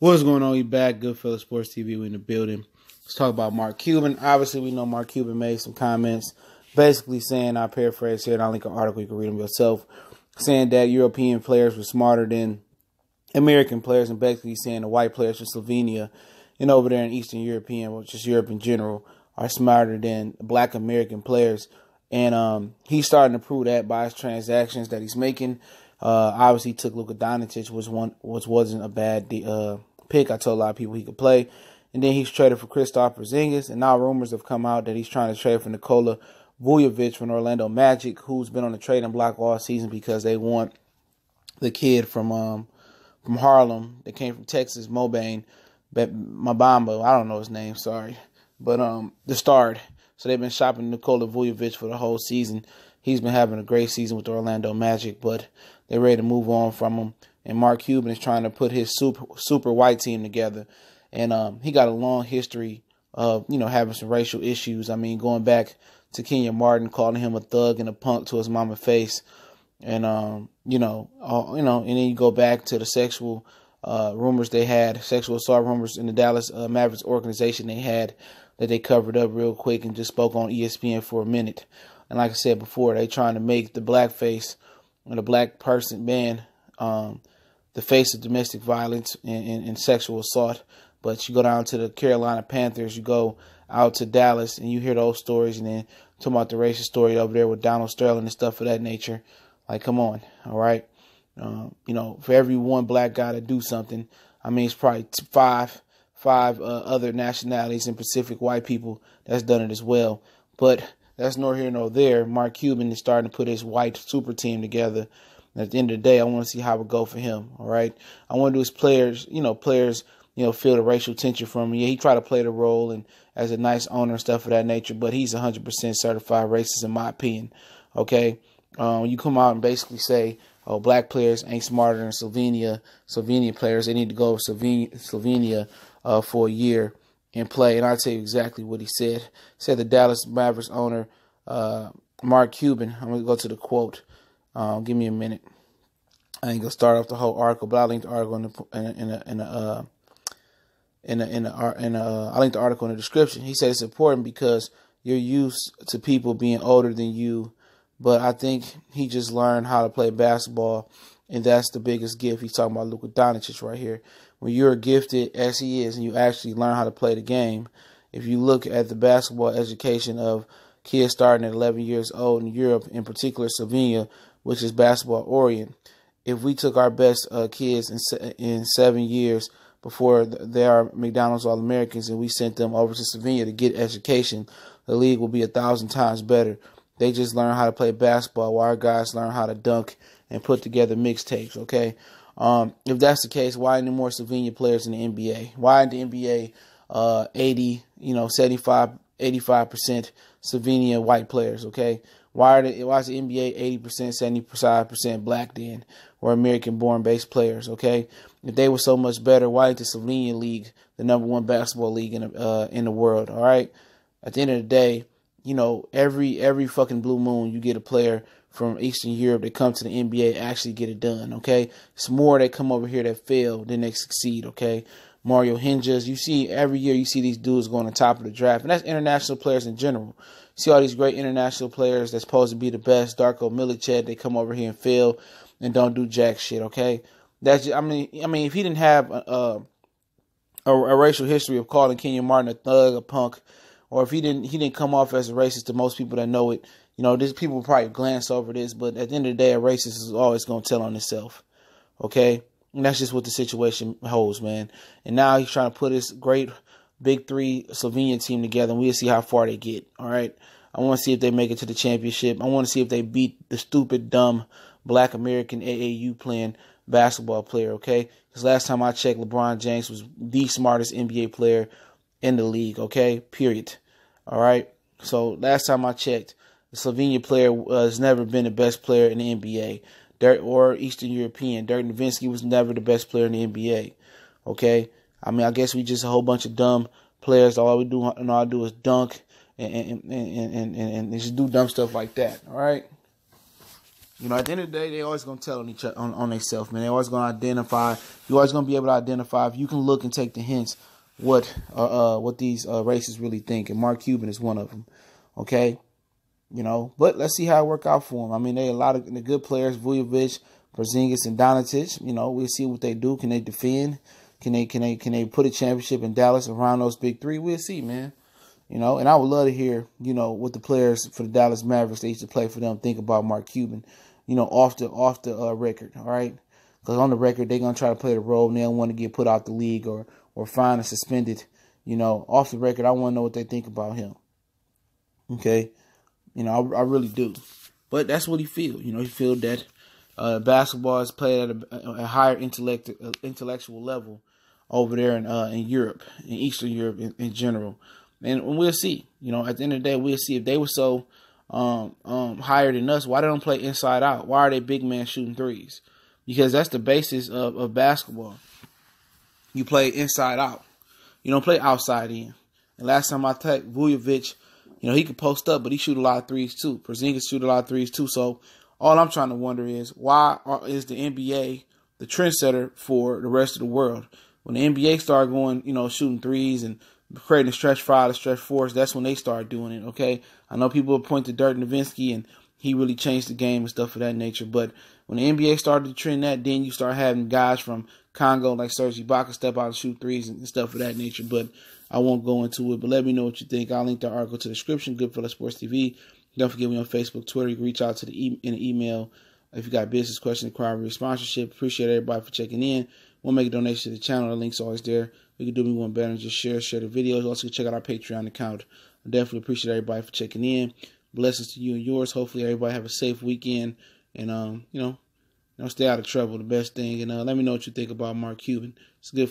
What's going on? You back? Goodfellas Sports TV. We in the building. Let's talk about Mark Cuban. Obviously, we know Mark Cuban made some comments basically saying, I paraphrase here, and I'll link an article, you can read them yourself, saying that European players were smarter than American players, and basically saying the white players from Slovenia and over there in Eastern European, which is Europe in general, are smarter than black American players. And he's starting to prove that by his transactions that he's making. Obviously, he took Luka Doncic, which wasn't a bad pick. I told a lot of people he could play. And then he's traded for Kristaps Porzingis. And now rumors have come out that he's trying to trade for Nikola Vučević from Orlando Magic, who's been on the trading block all season because they want the kid from Harlem that came from Texas, Mabamba. I don't know his name, sorry. But the Start. So they've been shopping Nikola Vučević for the whole season. He's been having a great season with the Orlando Magic, but they're ready to move on from him. And Mark Cuban is trying to put his super white team together. And he got a long history of, having some racial issues. I mean, going back to Kenyon Martin, calling him a thug and a punk to his mama's face. And, and then you go back to the sexual rumors they had, sexual assault rumors in the Dallas Mavericks organization they had that they covered up real quick and just spoke on ESPN for a minute. And like I said before, they trying to make the black face or the black person, man, the face of domestic violence and sexual assault. But you go down to the Carolina Panthers, you go out to Dallas, and you hear those stories, and then talking about the racist story over there with Donald Sterling and stuff of that nature. Like, come on, all right? For every one black guy to do something, I mean, it's probably five other nationalities and Pacific white people that's done it as well. But that's nor here nor there. Mark Cuban is starting to put his white super team together. And at the end of the day, I want to see how it go for him. All right. I want to do his players feel the racial tension from him. Yeah, he tried to play the role and as a nice owner and stuff of that nature, but he's 100% certified racist in my opinion. Okay. You come out and basically say, oh, black players ain't smarter than Slovenia players. They need to go over Slovenia for a year and play. And I'll tell you exactly what he said. He said the Dallas Mavericks owner, Mark Cuban, I'm going to go to the quote. Give me a minute. I ain't going to start off the whole article, but I'll link the article I'll link the article in the description. He said it's important because you're used to people being older than you, but I think he just learned how to play basketball, and that's the biggest gift. He's talking about Luka Doncic right here. When you're gifted as he is and you actually learn how to play the game, if you look at the basketball education of kids starting at 11 years old in Europe, in particular Slovenia, which is basketball oriented, if we took our best kids in 7 years before they are McDonald's All-Americans and we sent them over to Slovenia to get education, the league will be 1,000 times better. They just learn how to play basketball while our guys learn how to dunk and put together mixtapes, okay? If that's the case, why any more Slovenia players in the NBA? Why in the NBA 75, 85% Slovenia white players, okay? Why is the NBA 80%, 75% black then, or American-born based players, okay? If they were so much better, why ain't the Slovenian league the number one basketball league in the world, all right? At the end of the day, every fucking blue moon you get a player from Eastern Europe that come to the NBA actually get it done, okay? It's more that come over here that fail than they succeed, okay? Mario Hinjas, you see every year you see these dudes going on top of the draft, and that's international players in general. You see all these great international players that's supposed to be the best, Darko Milicic, they come over here and fail and don't do jack shit, okay? That's just, I mean, if he didn't have a racial history of calling Kenyon Martin a thug, a punk, or if he didn't come off as a racist to most people that know it, these people will probably glance over this, but at the end of the day, a racist is always going to tell on himself, okay? And that's just what the situation holds, man. And now he's trying to put his great Big Three Slovenian team together, and we'll see how far they get, all right? I want to see if they make it to the championship. I want to see if they beat the stupid, dumb, black American AAU playing basketball player, okay? Because last time I checked, LeBron James was the smartest NBA player in the league, okay? Period. All right? So last time I checked, the Slovenia player has never been the best player in the NBA or Eastern European. Dirk Nowitzki was never the best player in the NBA, okay? I mean, I guess we just a whole bunch of dumb players. All I do is dunk and just do dumb stuff like that, all right? You know, at the end of the day, they always gonna tell on each other, on themselves, man. They always gonna identify. You always gonna be able to identify if you can look and take the hints what these races really think, and Mark Cuban is one of them. Okay, you know, but let's see how it work out for them. I mean, they a lot of the good players, Vučević, Porzingis, and Doncic. You know, we'll see what they do. Can they defend? Can they put a championship in Dallas around those big three? We'll see, man. You know, and I would love to hear, you know, what the players for the Dallas Mavericks, they used to play for them, think about Mark Cuban, you know, off the record, all right? Because on the record, they're going to try to play the role, and they don't want to get put out the league or fined or suspended. You know, off the record, I want to know what they think about him. Okay? You know, I really do. But that's what he feels. You know, he feels that basketball is played at a higher intellectual level over there in Europe, in Eastern Europe in general. And we'll see. You know, at the end of the day, we'll see if they were so higher than us. Why they don't play inside out? Why are they big men shooting threes? Because that's the basis of basketball. You play inside out. You don't play outside in. And last time I checked, Vučević, you know, he could post up, but he shoot a lot of threes too. Porzingis shoot a lot of threes too. So all I'm trying to wonder is why is the NBA the trendsetter for the rest of the world? When the NBA started going, you know, shooting threes and creating a stretch five, a stretch fours, that's when they started doing it, okay? I know people will point to Dirk Nowitzki, and he really changed the game and stuff of that nature, but when the NBA started to trend that, then you start having guys from Congo like Serge Ibaka step out and shoot threes and stuff of that nature, but I won't go into it, but let me know what you think. I'll link the article to the description, Goodfellas Sports TV. Don't forget me on Facebook, Twitter. You can reach out to in the email if you got business questions, inquiry, sponsorship. Appreciate everybody for checking in. We'll make a donation to the channel. The link's always there. We can do me one better and just share the videos. Also, check out our Patreon account. I definitely appreciate everybody for checking in. Blessings to you and yours. Hopefully, everybody have a safe weekend and you know, stay out of trouble. The best thing. And let me know what you think about Mark Cuban. It's good.